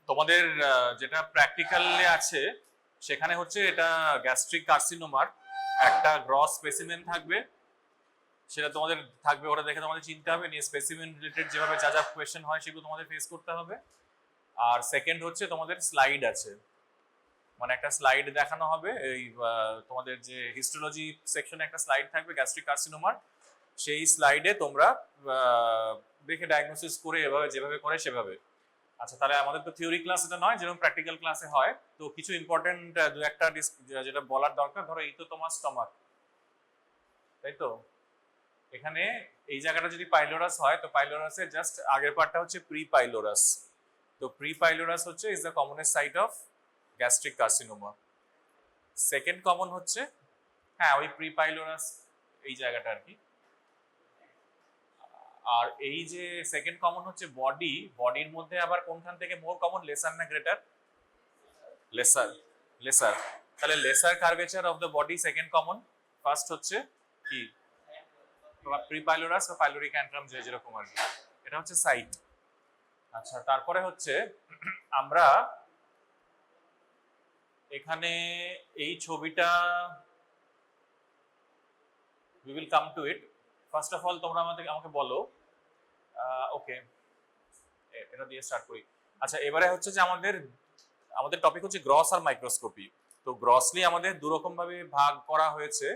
তোমাদের যেটা প্র্যাকটিক্যালে আছে সেখানে হচ্ছে এটা গ্যাস্ট্রিক কার্সিনোমার একটা গ্রস স্পেসিমেন থাকবে, সেটা তোমাদের থাকবে, ওটা দেখে তোমাদের চিনতে হবে, নিয়ে স্পেসিমেন রিলেটেড যেভাবে যা যা কোয়েশ্চেন হয় সেগুলো তোমাদের ফেস করতে হবে। আর সেকেন্ড হচ্ছে তোমাদের স্লাইড আছে, মানে একটা স্লাইড দেখানো হবে, এই তোমাদের যে হিস্টোলজি সেকশনে একটা স্লাইড থাকবে গ্যাস্ট্রিক কার্সিনোমার, সেই স্লাইডে তোমরা দেখে ডায়াগনোসিস করে এভাবে যেভাবে করে সেভাবে। আচ্ছা, তাহলে আমাদের তো থিওরি ক্লাস এটা নয়, যেরকম প্র্যাকটিক্যাল ক্লাসে হয়, তো কিছু ইম্পর্টেন্ট দু একটা যেটা বলার দরকার। ধরো এই তো তোমার স্টমাক, তাই তো? এখানে এই জায়গাটা যদি পাইলোরাস হয় তো পাইলোরাসের জাস্ট আগের পার্টটা হচ্ছে প্রি পাইলোরাস। তো প্রি পাইলোরাস হচ্ছে is the commonest site of gastric carcinoma. Second common হচ্ছে, হ্যাঁ, ওই প্রি পাইলোরাস এই জায়গাটা আর কি। আর এই যে সেকেন্ড কমন হচ্ছে বডি, বডির মধ্যে আবার কোনখান থেকে মোর কমন, লেসার না গ্রেটার? Lesser, lesser. তাহলে lesser curvature of the body second common. First হচ্ছে কি প্রিপাইলোরাস বা পাইলোরিক অ্যান্ট্রাম, যে যেরকম আর কি, এটা হচ্ছে সাইট। আচ্ছা, তারপরে হচ্ছে আমরা এখানে এই ছবিটা we will come to it. First of all তোমরা আমাকে বলো, ওকে এটা দিয়ে স্টার্ট করি। আচ্ছা, এবারে হচ্ছে যে আমাদের টপিক হচ্ছে গ্রস আর মাইক্রোস্কোপি। তো গ্রসলি আমাদের দু রকম ভাবে ভাগ করা হয়েছে,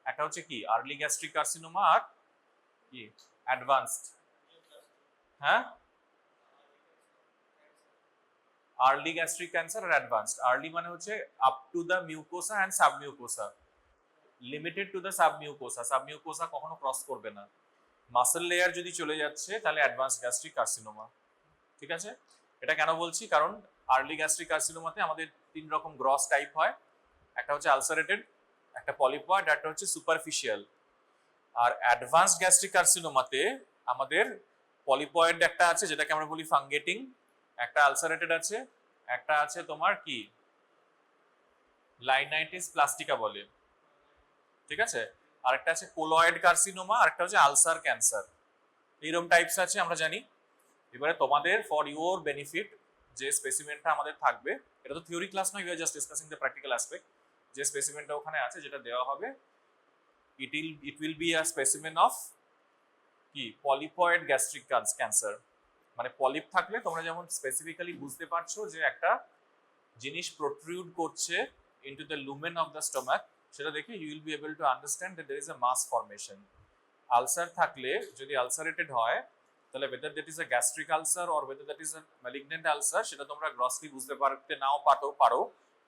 একটা হচ্ছে কি আর্লি গ্যাস্ট্রিক কার্সিনোমা আর কি অ্যাডভান্সড। হ্যাঁ, আর্লি গ্যাস্ট্রিক ক্যান্সার আর অ্যাডভান্সড। আর্লি মানে হচ্ছে up to the mucosa and submucosa, limited to the submucosa, submucosa কখনো ক্রস করবে না। মাসল লেয়ার যদি চলে যাচ্ছে তাহলে অ্যাডভান্সড গ্যাস্ট্রিক কার্সিনোমা। ঠিক আছে? এটা কেন বলছি, কারণ আর্লি গ্যাস্ট্রিক কার্সিনোমাতে আমাদের তিন রকম গ্রস টাইপ হয়, একটা হচ্ছে আলসারেটেড, একটা পলিপয়েড, একটা হচ্ছে সুপারফিশিয়াল। আর অ্যাডভান্সড গ্যাস্ট্রিক কার্সিনোমাতে আমাদের পলিপয়েড একটা আছে যেটাকে আমরা বলি ফাঙ্গেটিং, একটা আলসারেটেড আছে, একটা আছে তোমার কি লাইনাইটিস প্লাস্টিকা বলে। ঠিক আছে? আর একটা আছে কোলয়েড কার্সিনোমা, আর একটা হচ্ছে আলসার ক্যান্সার। এইরকম টাইপস আছে আমরা জানি। এবারে তোমাদের ফর ইউর বেনিফিট যে স্পেসিমেনটা আমাদের থাকবে, এটা তো থিওরি ক্লাস নয়, we are just discussing the practical aspect. যে স্পেসিমেনটা ওখানে আছে যেটা দেওয়া হবে, ইট will be a specimen of কি পলিপয়েড গ্যাস্ট্রিক ক্যান্সার। মানে পলিপ থাকলে তোমরা যেমন স্পেসিফিক্যালি বুঝতে পারছো যে একটা জিনিস প্রোট্রুড করছে into the lumen of the stomach, সেটা দেখে you will be able to understand that there is a mass formation. Ulcer থাকলে, যদি আলসারেটেড হয়, তাহলে whether that is a gastric ulcer or whether that is a malignant ulcer, সেটা তোমরা grossly বুঝতে পারতে নাও পারো।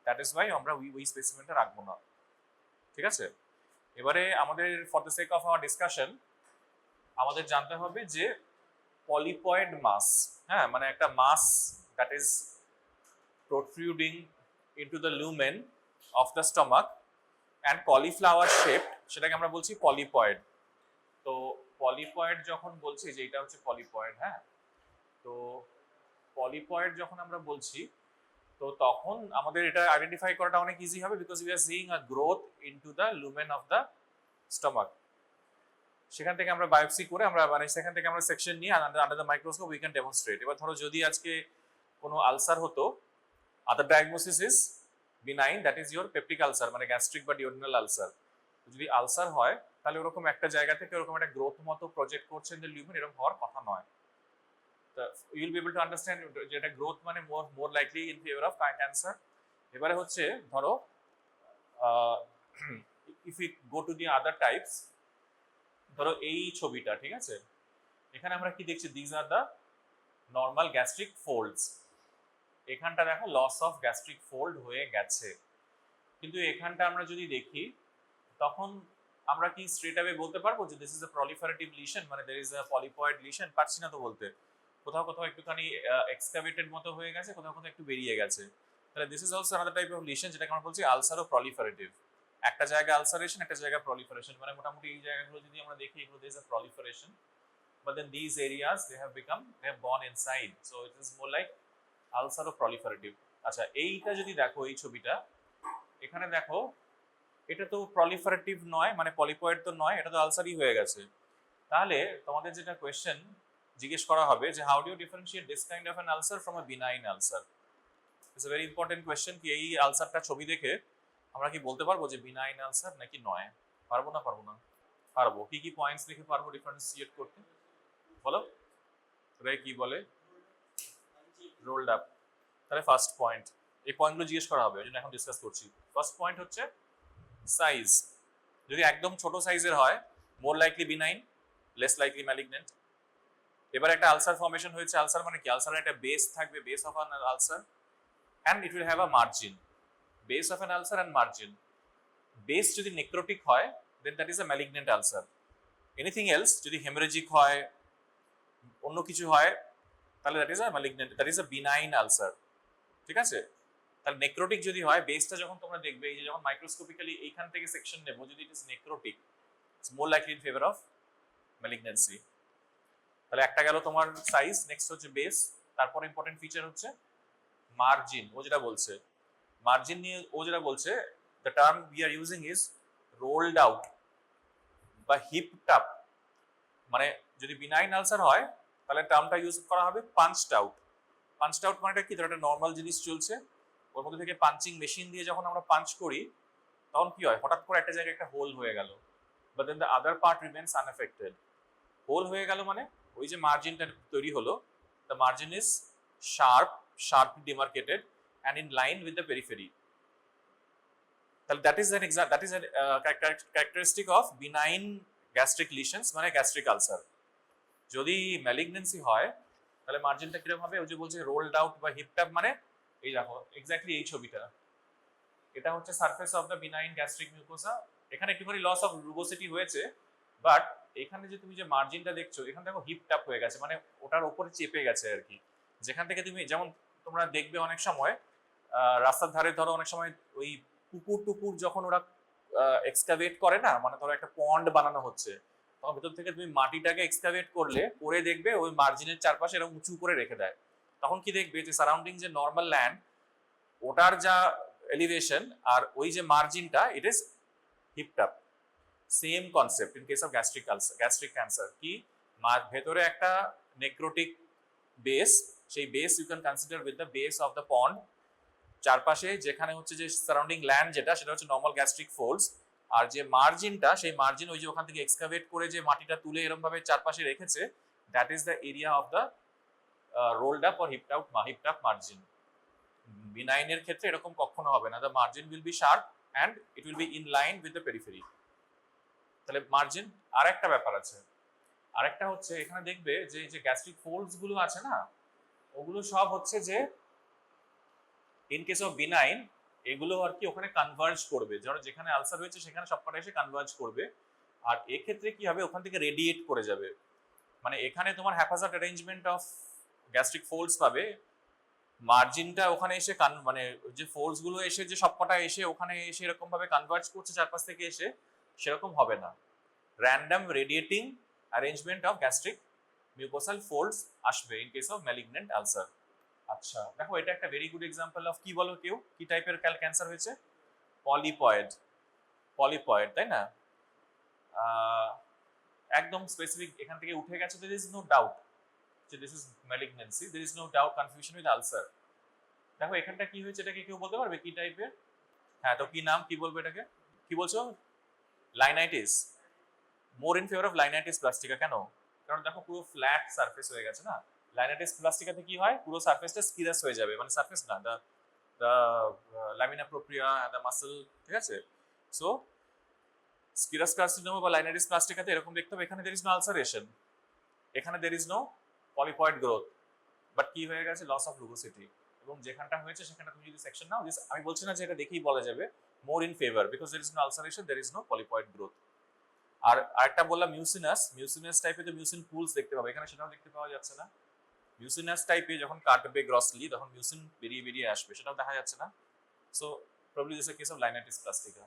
দ্যাট ইজ ওয়াই আমরা ওই স্পেসিমেনটা রাখবো না। ঠিক আছে? এবারে আমাদের for the sake of our discussion আমাদের জানতে হবে যে পলিপয়েড মাস, হ্যাঁ, মানে একটা mass that is protruding into the lumen of the stomach and cauliflower shaped, সেটাকে আমরা বলছি পলিপয়েড। তো পলিপয়েড যখন বলছি যে এটা হচ্ছে পলিপয়েড, হ্যাঁ, তো পলিপয়েড যখন আমরা বলছি তো তখন আমাদের এটা আইডেন্টিফাই করাটা অনেক ইজি হবে, because we are seeing a growth into the lumen of the stomach. সেখান থেকে আমরা বায়োপসি করে আমরা মানে সেখান থেকে আমরা সেকশন নিয়ে under the microscope we can demonstrate. এবার ধরো যদি আজকে কোনো আলসার হতো, other diagnosis is benign, that is your peptic ulcer, মানে গ্যাস্ট্রিক বা ডিওডিনাল আলসার। যদি আলসার হয় তাহলে ওরকম একটা জায়গা থেকে ওরকম একটা গ্রোথ মতো প্রজেক্ট করছেন যে লিউমেন, এরকম হওয়ার কথা নয়। তো you will be able to understand যে এটা গ্রোথ মানে more likely in favour of cancer. এবারে হচ্ছে ধরো if you go to the other types, ধরো এই ছবিটা, ঠিক আছে, এখানে আমরা কি দেখছি, these are the normal gastric folds. এখানটা দেখো লস অফ গ্যাস্ট্রিক ফোল্ড হয়ে গেছে, কিন্তু এখানটা আমরা যদি দেখি তখন আমরা কি স্ট্রেট অ্যাওয়ে বলতে পারবো যে this is a proliferative lesion, মানে দেয়ার ইজ আ পলিপয়েড লিশন? পারছি না তো বলতে। কোথাও কোথাও একটুখানি এক্সকাভেটেড মতো হয়ে গেছে, কোথাও কোথাও একটু বেরিয়ে গেছে। তাহলে this is also another type of lesion, যেটাকে আমরা বলছি আলসারো প্রলিফারেটিভ। একটা জায়গা আলসারেশন, একটা জায়গা প্রলিফারেশন, মানে মোটামুটি এই জায়গাগুলো যদি আমরা দেখি এগুলো there is a proliferation, but then these areas they have gone inside, so it is more like ulcer proliferative. আচ্ছা, এইটা যদি দেখো, এই ছবিটা এখানে দেখো, এটা তো প্রলিফারেটিভ নয়, মানে পলিপয়েড তো নয়, এটা তো আলসারই হয়ে গেছে। তাহলে তোমাদের যেটা কোয়েশ্চেন জিজ্ঞেস করা হবে যে how do you differentiate this kind of an ulcer from a benign ulcer. It's a very important question কি এই আলসারটা ছবি দেখে আমরা কি বলতে পারবো যে বিনাইন আলসার নাকি নয়? পারবো না? পারবো। কি কি পয়েন্টস দেখে পারবো ডিফারেন্সিয়েট করতে বলো? ওরা কি বলে? Rolled up. তাহলে ফার্স্ট পয়েন্ট, এই পয়েন্টগুলো জিজ্ঞেস করা হবে, ওই জন্য এখন ডিসকাস করছি। ফার্স্ট পয়েন্ট হচ্ছে সাইজ। যদি একদম ছোট সাইজের হয়, more likely benign, less likely malignant. এবার একটা আলসার ফর্মেশন হয়েছে, আলসার মানে কি? আলসার একটা বেস থাকবে, base of an ulcer, and it will have a margin. Base of an ulcer and margin. Base যদি নেক্রোটিক হয়, then that is a malignant ulcer. Anything else যদি hemorrhagic হয়, অন্য কিছু হয়, তাহলে that is a malignant, that is a benign ulcer. ঠিক আছে? তাহলে নেক্রোটিক যদি হয়, বেসটা যখন তোমরা দেখবে, এই যে যখন মাইক্রোস্কোপিক্যালি এইখান থেকে সেকশন নেব, যদি it is necrotic, it's more likely in favour of malignancy. তাহলে একটা গেল তোমার সাইজ, নেক্সট হচ্ছে বেস, তারপর ইম্পর্টেন্ট ফিচার হচ্ছে মার্জিন। ও যেটা বলছে মার্জিন নিয়ে, ও যেটা বলছে, the term we are using is rolled out বা হিপড আপ। মানে যদি বিনাইন আলসার হয় তাহলে টার্মটা ইউজ করা হবে পাঞ্চড আউট। পাঞ্চড আউট মানে কি? ধর একটা নর্মাল জিনিস চলছে, ওর মধ্যে থেকে পাঞ্চিং মেশিন দিয়ে যখন আমরা পাঞ্চ করি, তখন কি হয়? হঠাৎ করে একটা জায়গায় একটা হোল হয়ে গেল, but then the other part remains unaffected. Hole হয়ে গেল মানে ওই যে মার্জিনটা তৈরি হলো, the margin is sharply demarcated and in line with the periphery. That is an characteristic of benign gastric lesions, মানে gastric ulcer. যদি malignancy হয় তাহলে মার্জিনটা কিরকম হবে? ওই যে বলছে রোলড আউট বা হিপড আপ, মানে এই দেখো এক্স্যাক্টলি এই ছবিটা, এটা হচ্ছে surface of the benign gastric mucosa. এখানে একটুখানি লস অফ রুগোসিটি হয়েছে, বাট এখানে যে তুমি যে মার্জিনটা দেখছো, এখানে দেখো হিপড আপ হয়ে গেছে, মানে ওটার উপরে চেপে গেছে আর কি। যেখান থেকে তুমি, যেমন তোমরা দেখবে অনেক সময় রাস্তার ধারে ধরো অনেক সময় ওই পুকুর টুকুর যখন ওরা এক্সকাভেট করে না, মানে ধরো একটা পন্ড বানানো হচ্ছে, তখন ভেতর থেকে তুমি মাটিটাকে এক্সকাভেট করে দেখবে ওই মার্জিনের চারপাশে এরকম উঁচু করে রেখে দেয়। তখন কি দেখবে যে সারাউন্ডিং যে নর্মাল ল্যান্ড, ওটার যা এলিভেশন আর ওই যে মার্জিনটা, it is heaped up. Same concept in case of gastric cancer. কি? ভেতরে একটা নেক্রোটিক বেস, সেই base you can consider with the base of the pond. চারপাশে যেখানে হচ্ছে যে সারাউন্ডিং ল্যান্ড যেটা, সেটা হচ্ছে নর্মাল গ্যাস্ট্রিক ফোল্ডস, আর যে মার্জিনটা, সেই মার্জিন ওই যে ওখান থেকে এক্সকাভেট করে যে মাটিটা তুলে এরকম ভাবে চারপাশে রেখেছে, that is the area of the rolled up or heaped up margin. বিনাইনের ক্ষেত্রে এরকম কখনো হবে না, the margin will be sharp and it will be in line with the periphery. তাহলে মার্জিন। আর একটা ব্যাপার আছে, আরেকটা হচ্ছে এখানে দেখবে যে যে গ্যাস্ট্রিক ফোল্ডস গুলো আছে না, ওগুলো সব হচ্ছে যে ইন কেস অফ বিনাইন এগুলো আর কি ওখানে কনভার্জ করবে, ধরো যেখানে আলসার হয়েছে সেখানে সবকটা এসে কনভার্জ করবে, আর এক্ষেত্রে কি হবে? ওখান থেকে রেডিয়েট করে যাবে, মানে এখানে তোমার haphazard arrangement of gastric folds পাবে, মার্জিনটা ওখানে এসে মানে যে ফোল্ডস গুলো এসে যে সবকটা এসে ওখানে এসে এরকম ভাবে কনভার্জ করছে চারপাশ থেকে এসে, সেরকম হবে না। Random radiating arrangement of gastric mucosal folds আসবে in case of malignant ulcer. আচ্ছা দেখো, এটা একটা ভেরি গুড এক্সাম্পল অফ কি বলো কেউ, কি টাইপের ক্যান্সার হয়েছে? পলিপয়েড, তাই না? একদম স্পেসিফিক এখান থেকে উঠে গেছে, there is no doubt যে this is malignancy, there is no doubt confusion with ulcer. দেখো এখানটা কি হয়েছে, এটাকে কেউ বলতে পারবে কি টাইপের? হ্যাঁ, তো কি নাম, কি বলবো এটাকে? কি বলছো? Linitis. More in favour of linitis plastica. কেন? কারণ দেখো পুরো ফ্ল্যাট সারফেস হয়ে গেছে না। লাইনাইটিস প্লাস্টিকাতে কি হয়? পুরো সারফেসটা স্কিরাস হয়ে যাবে, মানে সারফেস না, দ্য লামিনা প্রোপ্রিয়া দ্য মাসল, ঠিক আছে? সো স্কিরাস কার্সিনোমা বা লাইনাইটিস প্লাস্টিকাতে এরকম দেখতে হবে। এখানে দের ইজ নো আলসারেশন, এখানে there is no polypoid growth, but কি হয়ে গেছে? Loss of rugosity. এবং যেখানটা হয়েছে সেখানে তুমি যদি সেকশন নাও, আমি বলছি না যে এটা দেখেই বলা যাবে more in favour, because there is no ulceration, there is no polypoid growth. আর আরেকটা বললাম মিউসিনাস টাইপে, তো মিউসিন পুলস দেখতে পাবে, এখানে সেটাও দেখতে পাওয়া যাচ্ছে না। মিউসিনাস টাইপে যখন কাটবে গ্রসলি, তখন মিউসিন বেরিয়ে আসবে, সেটাও দেখা যাচ্ছে না। So probably this a case of linitis plastica.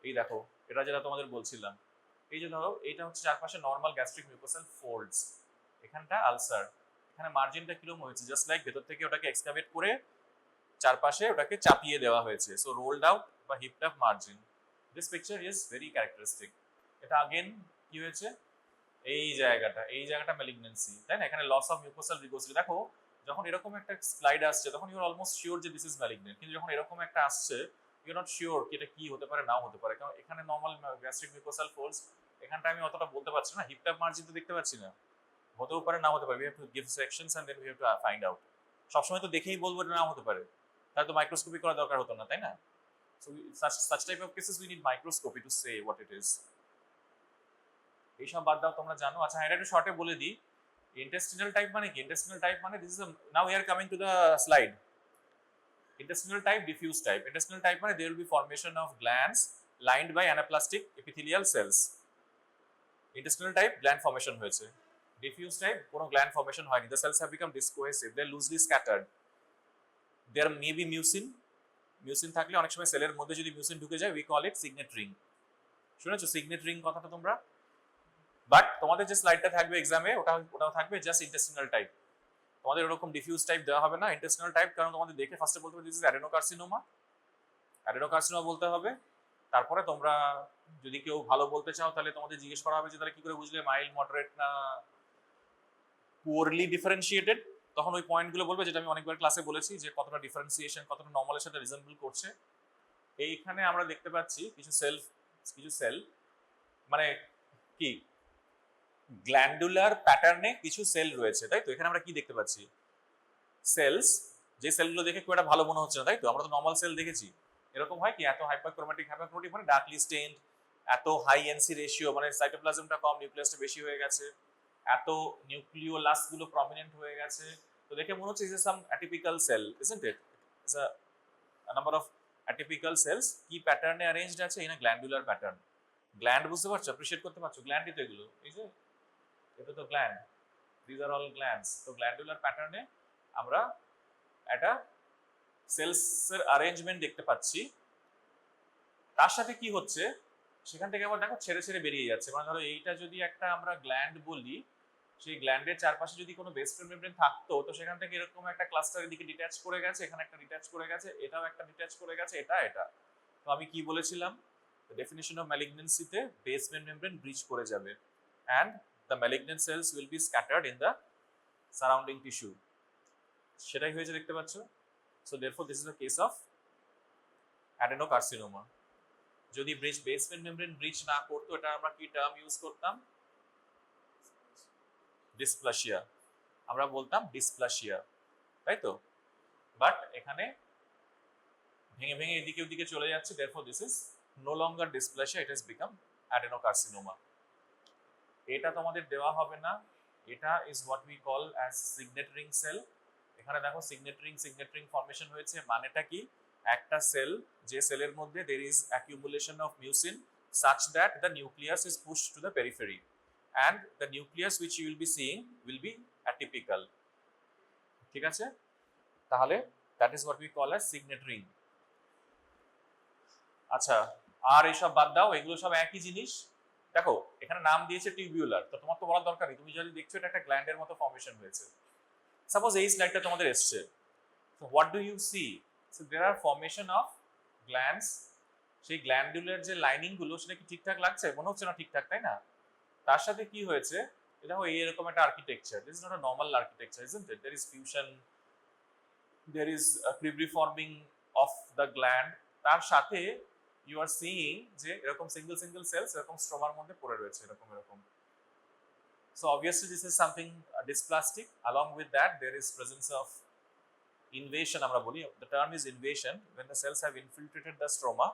এই দেখো, এটা যেটা তোমাদের বলছিলাম, এই যে ধরো এইটা হচ্ছে চারপাশে নর্মাল গ্যাস্ট্রিক মিউকোসাল ফোল্ডস, এখানটা আলসার, এখানে মার্জিনটা কিরকম হয়েছে? জাস্ট লাইক ভেতর থেকে ওটাকে এক্সকাভেট করে চারপাশে ওটাকে চাপিয়ে দেওয়া হয়েছে, সো রোলড আউট বা heaped up margin. This picture is very characteristic. এটা আগেন কি হয়েছে? এই জায়গাটা ম্যালিগন্যান্সি, তাই না? এখানে লস অফ মিউকোসাল রিগোসিটি। দেখো যখন এরকম একটা স্লাইড আসছে তখন ইউ আর অলমোস্ট শিওর যে দিস ইজ ম্যালিগনেন্ট, কিন্তু যখন এরকম একটা আসছে ইউ আর নট শিওর কি এটা কি হতে পারে নাও হতে পারে, কারণ এখানে নর্মাল গ্যাস্ট্রিক মিউকোসাল ফোল্ডস, এখানটা আমি অতটা বলতে পারছি না, হিপটাপ মার্জিন তো দেখতে পাচ্ছি না, হতেও পারে না হতে পারে, we have to give sections and then we have to find out. সবসময় তো দেখেই বলবো এটা নাও হতে পারে, তাহলে তো মাইক্রোস্কোপি করা দরকার হতো না, তাই না? So such type of cases we need microscopy to say what it is. এইসব বাদ দাও, তোমরা জানো। আচ্ছা এটা একটু শর্টে বলে দিই, ইন্টেস্টিনাল টাইপ মানে কি? ইন্টেস্টিনাল টাইপ মানে this is now we are coming to the slide. Intestinal type, diffuse type. Intestinal type মানে there will be formation of glands lined by anaplastic epithelial cells. Intestinal type gland formation হয়েছে। Diffuse type কোনো gland formation হয়নি, the cells have become discohesive, they are loosely scattered. There may be mucin, mucin থাকলে অনেক সময় সেলের মধ্যে যদি mucin ঢুকে যায় we call it signet ring. শুনেছো signet ring কথাটা তোমরা? বাট তোমাদের যে স্লাইডটা থাকবে এক্সামে ওটাও থাকবে জাস্ট ইন্টেস্টিনাল টাইপ, তোমাদের ওরকম ডিফিউজ টাইপ দেওয়া হবে না, ইন্টেস্টিনাল টাইপ, কারণ তোমাদের দেখে ফার্স্টে বলতে হবে দিস ইজ অ্যাডেনোকার্সিনোমা, অ্যাডেনোকার্সিনোমা বলতে হবে। তারপরে তোমরা যদি কেউ ভালো বলতে চাও তাহলে তোমাদের জিজ্ঞেস করা হবে যে তাহলে কি করে বুঝলে মাইল্ড, মডারেট না পুয়ারলি ডিফারেন্সিয়েটেড, তখন ওই পয়েন্টগুলো বলবে যেটা আমি অনেকবার ক্লাসে বলেছি যে কতটা ডিফারেন্সিয়েশন, কতটা নর্মালের সাথে রিজেম্বল করছে। এইখানে আমরা দেখতে পাচ্ছি কিছু সেল মানে কি গ্ল্যান্ডুলার প্যাটার্নে কিছু সেল রয়েছে, তাই তো? এখানে আমরা কি দেখতে পাচ্ছি? সেলস, যে সেলগুলো দেখে খুব একটা ভালো মনে হচ্ছে না, তাই তো? আমরা তো নর্মাল সেল দেখেছি, এরকম হয় কি এত হাইপারক্রোমাটিক মানে ডার্কলি স্টেইনড, এত হাই এনসি রেশিও মানে সাইটোপ্লাজমটা কম, নিউক্লিয়াসটা বেশি হয়ে গেছে, এত নিউক্লিওলাস গুলো প্রমিনেন্ট হয়ে গেছে, তো দেখে মনে হচ্ছে is some atypical cell, isn't it? It's a number of atypical cells কি প্যাটার্নে অ্যারেঞ্জড আছে in a glandular pattern. Gland বুঝতে পারছো, অ্যাপ্রিশিয়েট করতে পারছো? গ্ল্যান্ডই তো এগুলো, এই যে এটা তো gland, this are all glands. তো গ্ল্যান্ডুলার প্যাটার্নে আমরা একটা সেলসের অ্যারেঞ্জমেন্ট দেখতে পাচ্ছি, তার সাথে কি হচ্ছে সেখান থেকে আবার দেখো ছেড়ে ছেড়ে বেরিয়ে যাচ্ছে, মানে ধরো এইটা যদি একটা আমরা গ্ল্যান্ড বলি, সেই গ্ল্যান্ডের চারপাশে যদি কোনো বেসমেন্ট মেমব্রেন থাকতো তো সেখান থেকে এরকম একটা ক্লাস্টারের দিকে ডিট্যাচ করে গেছে, এখানে একটা ডিট্যাচ করে গেছে, এটাও একটা ডিট্যাচ করে গেছে, এটা। তো আমি কি বলেছিলাম? The definition of malignancy তে basement membrane breach করে যাবে and the malignant cells will be scattered in the surrounding tissue, সেটাই হয়েছে দেখতে পাচ্ছ। So therefore this is a case of adenocarcinoma. যদি বেসমেন্ট মেমব্রেন ব্রিচ না করতো এটা আমরা কি টার্ম ইউজ করতাম? ডিসপ্লাসিয়া, আমরা বলতাম ডিসপ্লাসিয়া, তাই তো? বাট এখানে ভেঙে ভেঙে এদিকে ওদিকে চলে যাচ্ছে, therefore this is no longer dysplasia, it has become adenocarcinoma. এটা তোমাদের দেওয়া হবে না, এটা is what we call as signet ring cell। এখানে দেখো signet ring ফর্মেশন হয়েছে, মানেটা কি? একটা সেল, যে সেলের মধ্যে there is accumulation of mucin such that the nucleus is pushed to the periphery and the nucleus which you will be seeing will be atypical, ঠিক আছে? তাহলে that is what we call as signet ring। আচ্ছা আর এইসব বাদ দাও, এগুলো সব একই জিনিস। দেখো এখানে নাম দিয়েছে টিউবিউলার, তো তোমার তো বলার দরকার নেই, তুমি যদি দেখছো এটা একটা গ্ল্যান্ডের মতো ফর্মেশন হয়েছে। সাপোজ এই স্লাইডটা তোমাদের এসছে, so what do you see? So there are formation of glands, সেই গ্ল্যান্ডুলার যে লাইনিং গুলো সেটা কি ঠিকঠাক লাগছে? মনে হচ্ছে না ঠিকঠাক, তাই না? তার সাথে কি হয়েছে, দেখো এইরকম একটা architecture, this is not a normal architecture, isn't it? There is fusion, there is cribriforming of the gland, তার সাথে you are seeing যে এরকম সিঙ্গেল সেলস এরকম স্ট্রোমার মধ্যে পড়ে রয়েছে এরকম। So obviously this is something dysplastic. Along with that there is presence of invasion, আমরা বলি, the term is invasion, when the cells have infiltrated the stroma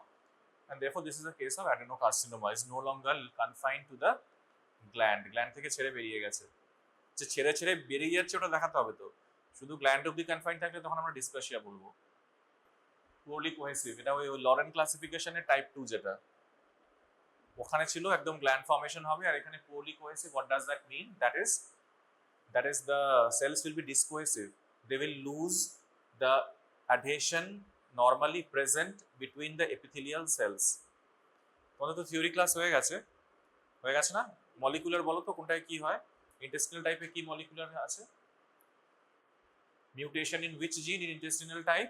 and therefore this is a case of adenocarcinoma, is no longer confined to the gland থেকে ছেড়ে বেরিয়ে গেছে। যে ছেড়ে ছেড়ে বেরিয়ে যাচ্ছে ওটা দেখাতে হবে, তো শুধু গ্ল্যান্ড অবধি কনফাইন থাকলে তখন আমরা ডিসপ্লাসিয়া বলবো। পোরলি কোহেসিভ, এটা ওই লরেন ক্লাসিফিকেশনের টাইপ 2 যেটা, ওখানে ছিল একদম গ্ল্যান্ড ফর্মেশন হবে, আর এখানে poorly cohesive. What does that mean? That is the cells will be discohesive, they will lose the adhesion normally present between the epithelial cells. তোমাদের তো থিওরি ক্লাস হয়ে গেছে না? মলিকুলার বলো তো কোনটায় কি হয়? ইন্টেস্টিনাল টাইপে কি মলিকুলার আছে? মিউটেশন ইন হুইচ জিন ইন ইন্টেস্টিনাল টাইপ?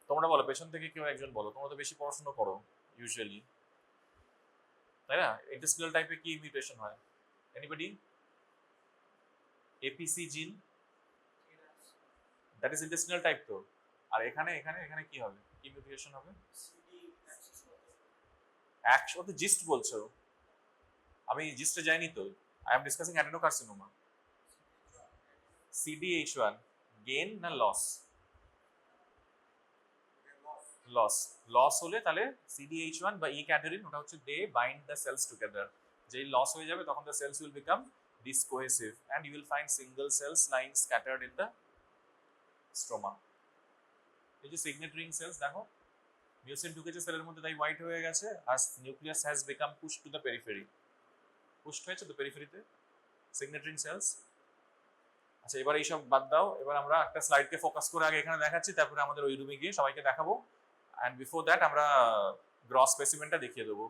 তোমরা বলো, পেছন থেকে কেউ একজন বলো, তোমরা তো বেশি পড়াশোনা করো ইউজুয়ালি, তাই না? ইন্টেস্টিনাল টাইপে কি মিউটেশন হয়? এনিবডি? এপিসি জিন, দ্যাট ইজ ইন্টেস্টিনাল টাইপ তো। আর এখানে এখানে এখানে কি হবে, কি মিউটেশন হবে? একশো জিস্ট বলছো, আমি জিস্টে যাইনি তো। I am discussing adenocarcinoma. CDH one gain না লস? লস। লস হলে তাহলে সিডিএইচ1 বা ই ক্যাডারিন, ওটা হচ্ছে they bind the cells together. যেই লস হয়ে যাবে তখন the cells will become discohesive and you will find single cells lying scattered in the stroma. এই যে সিগনেট রিং সেলস দেখো, মিউসিন ঢুকেছে সেলের মধ্যে, তাই হোয়াইট হয়ে গেছে, আর nucleus has become push to the periphery. Pushed হয়েছে তো পেরিফেরিতে সিগনেট রিং সেলস। আচ্ছা এবার এইসব বাদ দাও, এবার আমরা একটা স্লাইডকে ফোকাস করে আগে এখানে দেখাচ্ছি, তারপরে আমাদের ওই রুমে গিয়ে সবাইকে দেখাবো। অ্যান্ড বিফোর দ্যাট আমরা গ্রস স্পেসিমেনটা দেখিয়ে দেবো।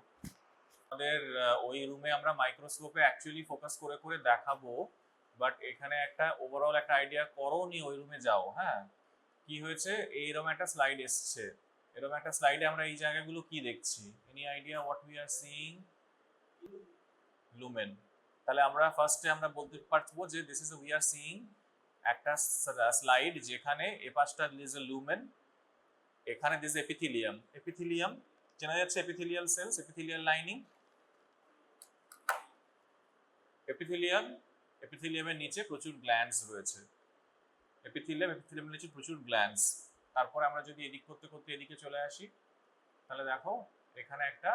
আমাদের ওই রুমে আমরা মাইক্রোস্কোপে অ্যাকচুয়ালি ফোকাস করে করে দেখাবো, বাট এখানে একটা ওভারঅল একটা আইডিয়া করো নি, ওই রুমে যাও। হ্যাঁ, কি হয়েছে, এইরকম একটা স্লাইড এসছে, এরকম একটা স্লাইডে আমরা এই জায়গাগুলো কি দেখছি? Any idea what we are seeing? Lumen. তাহলে আমরা ফার্স্টে আমরা বলতে পারবো যে this is we are seeing একটা স্লাইড যেখানে এ পাশটা দিস এ লুমেন, এখানে দিস এপিথেলিয়াম। এপিথেলিয়াম চেনা যাচ্ছে, epithelial cells, epithelial lining. Epithelium, এপিথেলিয়ামের নিচে প্রচুর গ্ল্যান্ডস রয়েছে। এপিথেলিয়ামের নিচে প্রচুর গ্ল্যান্ডস। তারপরে আমরা যদি এদিক করতে করতে এদিকে চলে আসি, তাহলে দেখো এখানে একটা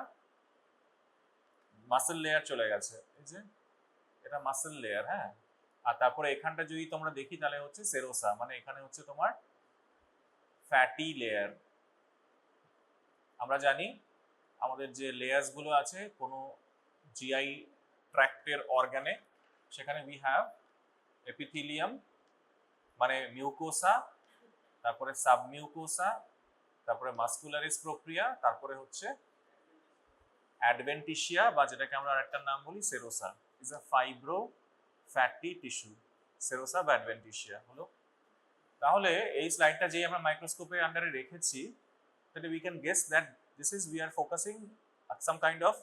মাসেল লেয়ার চলে গেছে, এই যে এটা মাসেল লেয়ার। হ্যাঁ, আর তারপরে এখানটা যদি তোমরা দেখি তাহলে হচ্ছে সেরোসা, মানে এখানে হচ্ছে তোমার ফ্যাটি লেয়ার। আমরা জানি আমাদের যে লেয়ার্স গুলো আছে কোনো জিআই ট্র্যাক্টের অর্গানে, সেখানে উই হ্যাভ এপিথেলিয়াম মানে মিউকোসা, তারপরে সাবমিউকোসা, তারপরে মাসকুলারিস প্রক্রিয়া, তারপরে হচ্ছে অ্যাডভেন্টিশিয়া বা যেটাকে আমরা আরেকটা নাম বলি serosa. Is a fibro fatty tissue, serosa বা অ্যাডভেন্টিশিয়া হলো। তাহলে এই স্লাইডটা যেই আমরা মাইক্রোস্কোপের আন্ডারে রেখেছি, তাহলে we can guess that this is we are focusing some kind of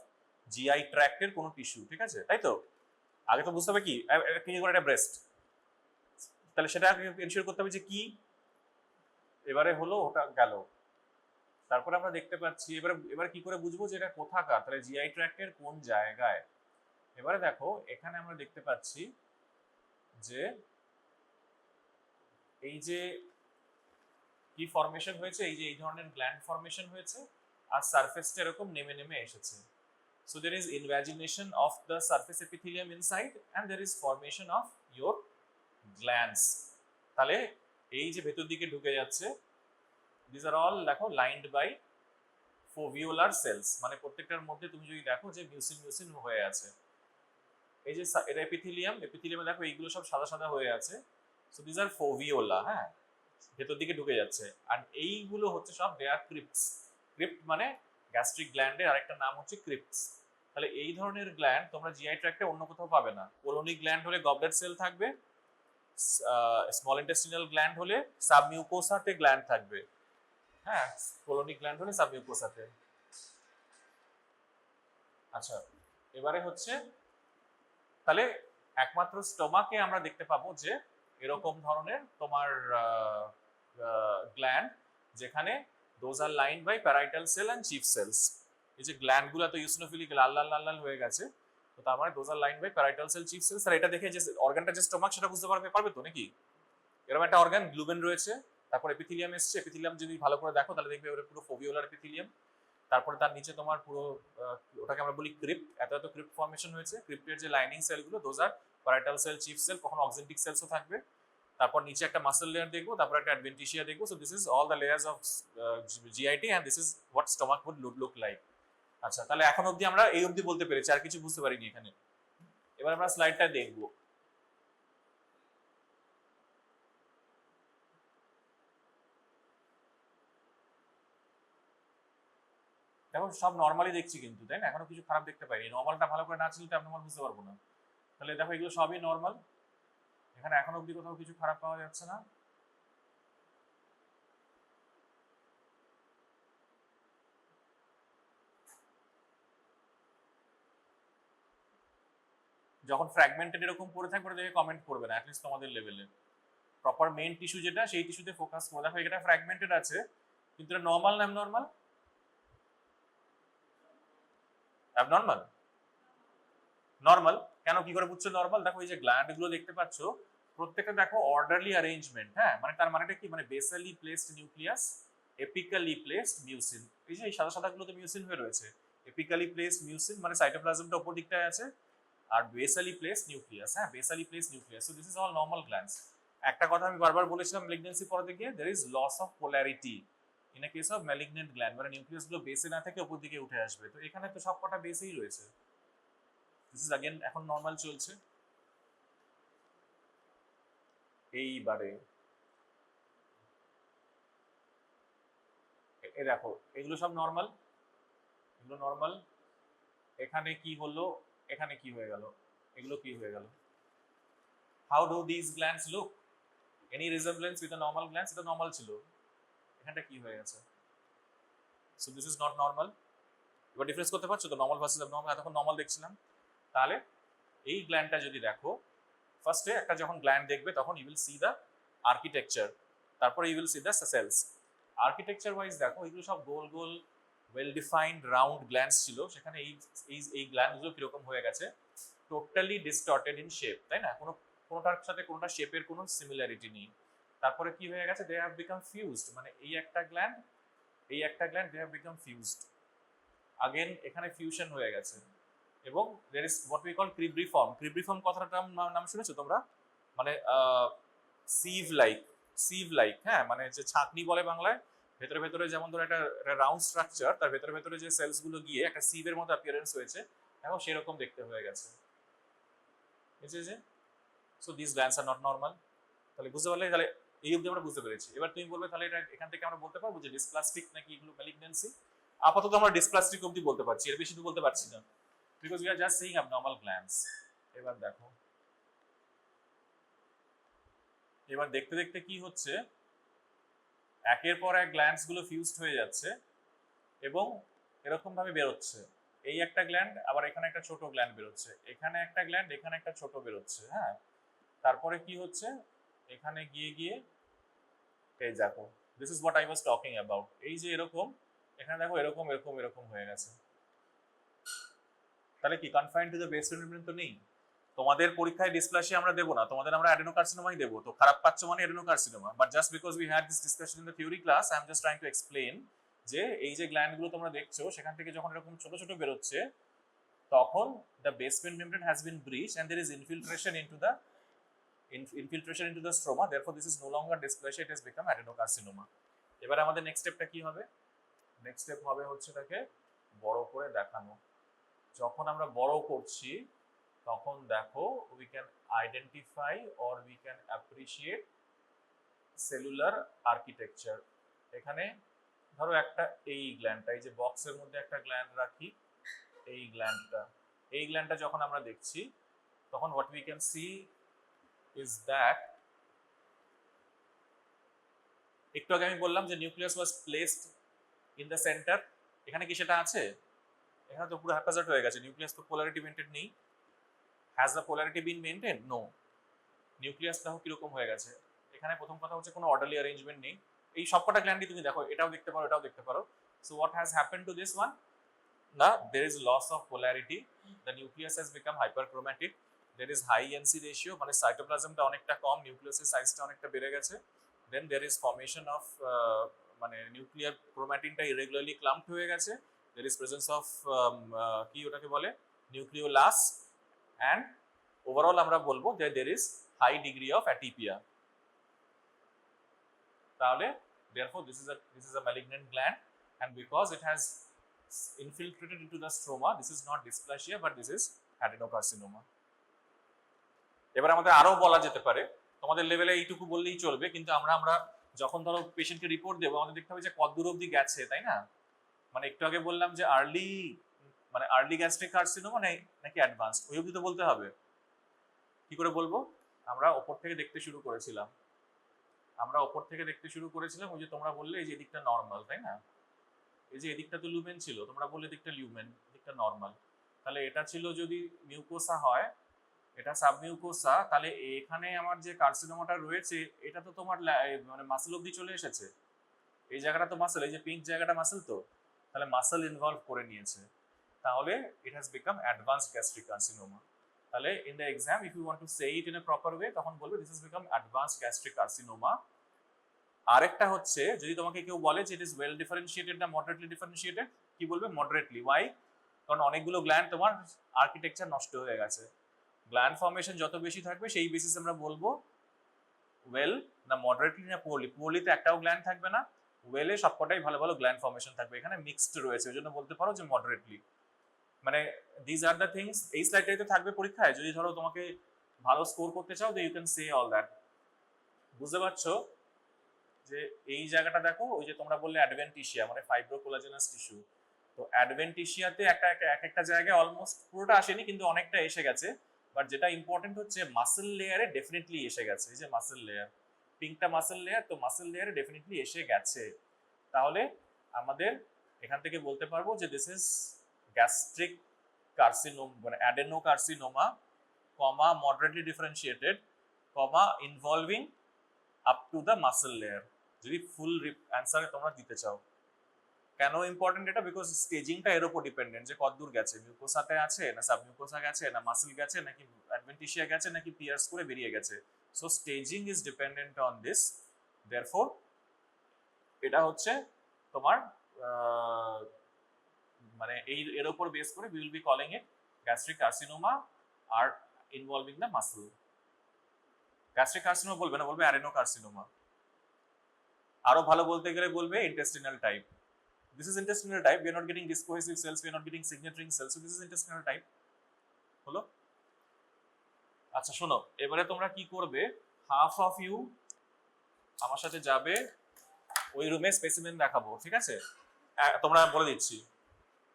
GI ট্র্যাক্টের কোনো টিস্যু, ঠিক আছে? তাই তো আগে তো বুঝতে হবে কি একটা ব্রেস্ট, তাহলে সেটা এনশিওর করতে হবে যে কি, এবারে হলো ওটা গেল। তারপরে আমরা দেখতে পাচ্ছি এবারে কি করে বুঝবো যে এটা কোথাকার, তাহলে জিআই ট্র্যাক্টের কোন জায়গায়। এবারে দেখো এখানে আমরা দেখতে পাচ্ছি যে এই যে কি ফর্মেশন হয়েছে, এই যে এই ধরনের গ্ল্যান্ড ফর্মেশন হয়েছে, আর সারফেসটা এরকম নেমে নেমে এসেছে। So there is invagination of the surface epithelium inside and there is formation of your glands. তাহলে এই যে ভেতর দিকে ঢুকে যাচ্ছে, these are all দেখো lined by foveolar cells, মানে প্রত্যেকটার মধ্যে তুমি যদি দেখো যে মিউসিন মিউসিন হয়ে আছে। এই যে এটা এপিথেলিয়াম, এপিথেলিয়ামে দেখো এইগুলো সব সাদা সাদা হয়ে আছে। সো these are foveola, হ্যাঁ, ভেতর দিকে ঢুকে যাচ্ছে। আর এইগুলো হচ্ছে সব দেয়ার ক্রিপ্টস। ক্রিপ্ট মানে গ্যাস্ট্রিক গ্ল্যান্ডের আরেকটা নাম হচ্ছে ক্রিপ্টস। তাহলে এই ধরনের গ্ল্যান্ড তোমরা জিআই ট্র্যাক্টে অন্য কোথাও পাবে না। কোলোনিক গ্ল্যান্ড হলে গবলেট সেল থাকবে, স্মল ইন্টেস্টিনাল গ্ল্যান্ড হলে সাবমিউকোসাতে গ্ল্যান্ড থাকবে। হ্যাঁ, কোলোনিক গ্ল্যান্ড হলে সাবমিউকোসাতে। আচ্ছা এবারে হচ্ছে তাহলে একমাত্র স্টোমাকে আমরা দেখতে পাবো যে এরকম ধরনের তোমার গ্ল্যান্ড, যেখানে those are lined by parietal cell and chief cells. এই যে গ্ল্যান্ড গুলো তো ইউসিনোফিলিক লাল লাল লাল লাল হয়ে গেছে, তো তার মানে those are lined by parietal cell chief cells। আর এটা দেখে যে অর্গানটা যে স্টোমাক সেটা বুঝতে পারবে তো নাকি? এরকম একটা অর্গান গ্লুবেন রয়েছে, তারপর এপিথেলিয়াম এসছে। এপিথেলিয়াম যদি ভালো করে দেখো তাহলে দেখবে ওটা পুরো ফোভিওলার এপিথেলিয়াম। তারপরে তার নিচে তোমার পুরো ওটাকে আমরা বলি ক্রিপ্ট, এত এত ক্রিপ্ট ফর্মেশন হয়েছে। ক্রিপ্টের যে লাইনিং সেলগুলো those are parietal cell chief cell, কখনো অক্সেন্টিক সেলসও থাকবে। তারপর নিচে একটা মাসল লেয়ার দেখবো, তারপর একটা অ্যাডভেন্টিশিয়া দেখবো। So this is all the layers of GIT and this is what stomach would look like. আচ্ছা তাহলে এখন অবধি আমরা এই অবধি বলতে পেরেছি, আর কিছু বুঝতে পারিনি এখানে। এবার আমরা স্লাইডটা দেখবো। দেখো সব নর্মালি দেখছি কিন্তু, তাই না? এখনো কিছু খারাপ দেখতে পাইনি। নর্মালটা ভালো করে না ছিল তো নর্মাল বুঝতে পারবো না। তাহলে দেখো এগুলো সবই নর্মাল, এখানে এখনো অবধি কোথাও কিছু খারাপ পাওয়া যাচ্ছে না। যখন ফ্র্যাগমেন্টেড এরকম পড়ে থাকবে ওটা দেখে কমেন্ট করবে না, অ্যাটলিস্ট তোমাদের লেভেলে। প্রপার মেইন টিস্যু যেটা সেই টিস্যুতে ফোকাস করে দেখো এটা ফ্র্যাগমেন্টেড আছে, কিন্তু এটা নর্মাল না অ্যাবনর্মাল? Abnormal, normal. কেন, কি করে বুঝছো নর্মাল? দেখো এই যে গ্ল্যান্ড গুলো দেখতে পাচ্ছ প্রত্যেকটা দেখো অর্ডারলি অ্যারেঞ্জমেন্ট, হ্যাঁ, মানে তার মানেটা কি, মানে বেসালি প্লেসড নিউক্লিয়াস, এপিক্যালি প্লেসড মিউসিন, এই যে এই সাদা সাদা গুলোতে মিউসিন হয়ে রয়েছে, এপিক্যালি প্লেসড মিউসিন মানে সাইটোপ্লাজমটা উপর দিকটায় আছে, আর বেসালি প্লেসড নিউক্লিয়াস, হ্যাঁ, basally placed nucleus. So this is all normal glands. একটা কথা আমি বারবার বলেছিলাম ম্যালিগন্যান্সি পড়াতে গিয়ে, there is loss of polarity in a case of malignant gland, মানে নিউক্লিয়াস গুলো বেসে না থেকে উপর দিকে উঠে আসবে। তো এখানে তো সবকটা বেসেই রয়েছে। দিস ইজ अगेन এখন নর্মাল চলছে। এইবারে এই দেখো এগুলো সব নর্মাল, এগুলো নর্মাল। এখানে কি হলো, এখানে কি হয়ে গেল, এগুলো কি হয়ে গেল? How do this glands look? Any resemblance with a normal glands? এটা নর্মাল ছিল, এখানটা কি হয়ে গেছে? So this is not normal. এবার ডিফারেন্স করতে পারছো তো নর্মাল ভার্সেস অ্যাবনর্মাল? এতক্ষণ নর্মাল দেখছিলাম। তাহলে এই গ্ল্যান্ডটা যদি দেখো, ফার্স্টে একটা যখন গ্ল্যান্ড দেখবে তখন you will see the architecture, তারপরে you will see the cells. Architecture wise দেখো এগুলো সব গোল গোল ওয়েল ডিফাইন্ড রাউন্ড গ্ল্যান্ডস ছিল, সেখানে এই গ্ল্যান্ডগুলো কিরকম হয়ে গেছে, টোটালি ডিস্টর্টেড ইন শেপ, তাই না? কোনোটার সাথে কোনোটা শেপের কোনো সিমিলারিটি নেই। তারপরে কি হয়ে গেছে, দে হ্যাভ বিকাম ফিউজড, মানে এই একটা গ্ল্যান্ড, এই একটা gland, they have become fused. Again এখানে ফিউশন হয়ে গেছে, এবং there is what we call cribriform। cribriform কথাটার নাম শুনেছো তোমরা? মানে সিভ লাইক, সিভ লাইক, হ্যাঁ, মানে যে ছাঁকনি বলে বাংলায়, ভেতরে ভেতরে যেমন ধরো একটা রাউন্ড স্ট্রাকচার, তার ভেতরে ভেতরে যে সেলস গুলো গিয়ে একটা সিভের মতো অ্যাপিয়ারেন্স হয়েছে, এখন সেরকম দেখতে হয়ে গেছে, বুঝেছে? So this glands are not normal. তাহলে বুঝতে পারলে, তাহলে এই অবধি আমরা বুঝতে পেরেছি। এবার তুমি বলবে তাহলে এটা এখান থেকে আমরা বলতে পারবো যে ডিসপ্লাস্টিক নাকি এগুলো ম্যালিগন্যান্সি? আপাতত আমরা ডিসপ্লাস্টিক অবধি বলতে পারছি, এর বেশি তো বলতে পারছি না, because we are just seeing abnormal glands. এবার দেখো, এবার দেখতে দেখতে কি হচ্ছে, একের পর এক গ্ল্যান্ডস গুলো ফিউজড হয়ে যাচ্ছে এবং এরকম ভাবে বেরোচ্ছে। এই একটা গ্ল্যান্ড, আবার এখানে একটা ছোট গ্ল্যান্ড বেরোচ্ছে, এখানে একটা গ্ল্যান্ড, এখানে একটা ছোট বেরোচ্ছে, হ্যাঁ। তারপরে কি হচ্ছে, এখানে গিয়ে গিয়ে এই দেখো, this is what I was talking about. এই যে এরকম, এখানে দেখো এরকম এরকম এরকম হয়ে গেছে। তাহলে কি confined to the base membrane তো নেই? তোমাদের পরীক্ষায় ডিসপ্লাসিয়া আমরা দেবো না, তোমাদের আমরা অ্যাডেনোকার্সিনোমাই দেবো। তো খারাপ পাচ্ছ মানে adenocarcinoma, but just because we had this discussion in the theory class, I am just trying to explain যে এই যে গ্ল্যান্ড গুলো তোমরা দেখছো সেখান থেকে যখন এরকম ছোট ছোট বেরোচ্ছে, তখন the basement membrane has been breached and there is infiltration into the stroma, therefore this is no longer dysplasia, it has become adenocarcinoma। এবারে আমাদের নেক্সট স্টেপটা কি হবে? নেক্সট স্টেপ হবে হচ্ছে এটাকে বড় করে দেখানো। যখন আমরা বড় করছি তখন দেখো we can identify or we can appreciate cellular architecture। এখানে ধরো একটা এই গ্ল্যান্ডটা, এই যে বক্সের মধ্যে একটা গ্ল্যান্ড রাখি, এই গ্ল্যান্ডটা যখন আমরা দেখছি তখন what we can see is that, একটু আগে আমি বললাম যে nucleus was placed in the centre, এখানে কি সেটা আছে? এখানে তো পুরো হ্যাপাজার্ড হয়ে গেছে, নিউক্লিয়াস তো পোলারিটি মেইনটেইন নেই। Has the polarity been maintain? No. Nucleus দেখো কিরকম হয়ে গেছে। এখানে প্রথম কথা হচ্ছে কোনো অর্ডারলি অ্যারেঞ্জমেন্ট নেই। এই সবকটা গ্ল্যান্ডই তুমি দেখো, এটাও দেখতে পারো, এটাও দেখতে পারো। So what has happened to this one? না, there is loss of polarity, the nucleus has become hyperchromatic, there is high NC ratio, মানে সাইটোপ্লাজমটা অনেকটা কম, নিউক্লিয়াসের সাইজটা অনেকটা বেড়ে গেছে, then there is formation of মানে নিউক্লিয়ার ক্রোমাটিনটা ইরেগুলারলি ক্লাম্পড হয়ে গেছে, there is presence of কি ওটাকে বলে, নিউক্লিওলাস, and overall আমরা বলবো যে there is high degree of atypia। তাহলে therefore this is a malignant gland, and because it has infiltrated into the stroma, this is not dysplasia but this is adenocarcinoma। এবার আমাদের আরো বলা যেতে পারে, তোমাদের লেভেলে এইটুকু বললেই চলবে, কিন্তু আমরা যখন ধরো পেশেন্টকে রিপোর্ট দেবো আমাদের দেখতে হবে যে কতদূর অবধি গেছে, তাই না? মানে একটু আগে বললাম যে আর্লি গ্যাস্ট্রিক কার্সিনোমা নাকি অ্যাডভান্স, ওই অবধি তো বলতে হবে। কি করে বলবো? আমরা ওপর থেকে দেখতে শুরু করেছিলাম, ওই যে তোমরা বললে এই যে এদিকটা নর্মাল, তাই না? এই যে এদিকটা তো লুমেন ছিল, তোমরা বললে এদিকটা লিউমেন, এদিকটা নর্মাল। তাহলে এটা ছিল যদি মিউকোসা হয়, এটা সাবমিউকোসা, তাহলে এখানে আমার যে কার্সিনোমাটা রয়েছে এটা তো তোমার মানে মাসল অবধি চলে এসেছে। এই জায়গাটা তো মাসল, এই যে পিঙ্ক জায়গাটা মাসল, তো তাহলে মাসল ইনভলভ করে নিয়েছে, তাহলে it has become advanced gastric carcinoma. তাহলে in the exam if you want to say it in a proper way তখন বলবে this has become advanced gastric carcinoma. আরেকটা হচ্ছে যদি তোমাকে কেউ বলে যে ইট ইজ ওয়েল ডিফারেন্সিয়েটেড না মডারেটলি ডিফারেন্সিয়েটেড, কি বলবে? মডারেটলি। ওয়াই? কারণ অনেকগুলো গ্ল্যান্ড তোমার আর্কিটেকচার নষ্ট হয়ে গেছে। গ্ল্যান্ড ফর্মেশন যত বেশি থাকবে সেই বেসিস আমরা বলবো ওয়েল না মডারেটলি না পুয়ারলি। পুয়ারলিতে একটাও গ্ল্যান্ড থাকবে না, ওয়েলে সবকটাই ভালো ভালো গ্ল্যান্ড ফর্মেশন থাকবে। এখানে মিক্সড রয়েছে, ওই জন্য বলতে পারো যে মডারেটলি। মানে দিস আর দ্য থিংস, এই স্লাইডটাই তো থাকবে পরীক্ষায়। যদি ধরো তোমাকে ভালো স্কোর করতে চাও you can say all that. বুঝতে পারছো যে এই জায়গাটা দেখো, ওই যে তোমরা বললে অ্যাডভেন্টিশিয়া মানে ফাইব্রোকোলাজেনাস টিস্যু, তো অ্যাডভেন্টিশিয়াতে একটা জায়গায় অলমোস্ট পুরোটা আসেনি কিন্তু অনেকটা এসে গেছে। বাট যেটা ইম্পর্টেন্ট হচ্ছে মাসেল লেয়ারে ডেফিনেটলি এসে গেছে। এই যে মাসেল লেয়ার, পিঙ্কটা মাসেল লেয়ার, তো মাসেল লেয়ারে ডেফিনেটলি এসে গেছে। তাহলে আমাদের এখান থেকে বলতে পারবো যে দিস ইজ গ্যাস্ট্রিক কার্সিনোমা মানে adenocarcinoma comma moderately differentiated comma involving up to the muscle layer, যদি ফুল অ্যান্সার তোমরা দিতে চাও। কেন ইম্পর্টেন্ট এটা? বিকজ স্টেজিংটা এর উপর ডিপেন্ডেন্ট যে কতদূর গেছে, মিউকোসাতে আছে না সাবমিউকোসা গেছে না মাসেল গেছে নাকি অ্যাডভেন্টিশিয়া গেছে নাকি পিয়ার্স করে বেরিয়ে গেছে। So staging is dependent on this. Therefore এটা হচ্ছে তোমার মানে এর উপর বেস করে we will be calling it gastric carcinoma আর involving the muscle. Gastric carcinoma বলবে না, বলবে অ্যাডেনোকার্সিনোমা। আরো ভালো বলতে গেলে বলবে intestinal type. This is intestinal type. We are not getting disc cohesive cells. We are not getting signet ring cells. So this is intestinal type. হলো? আচ্ছা শোনো, এবারে তোমরা কি করবে, হাফ অফ ইউ আমার সাথে যাবে ওই রুমে, স্পেসিমেন দেখাবো, ঠিক আছে? তোমরা বলে দিচ্ছি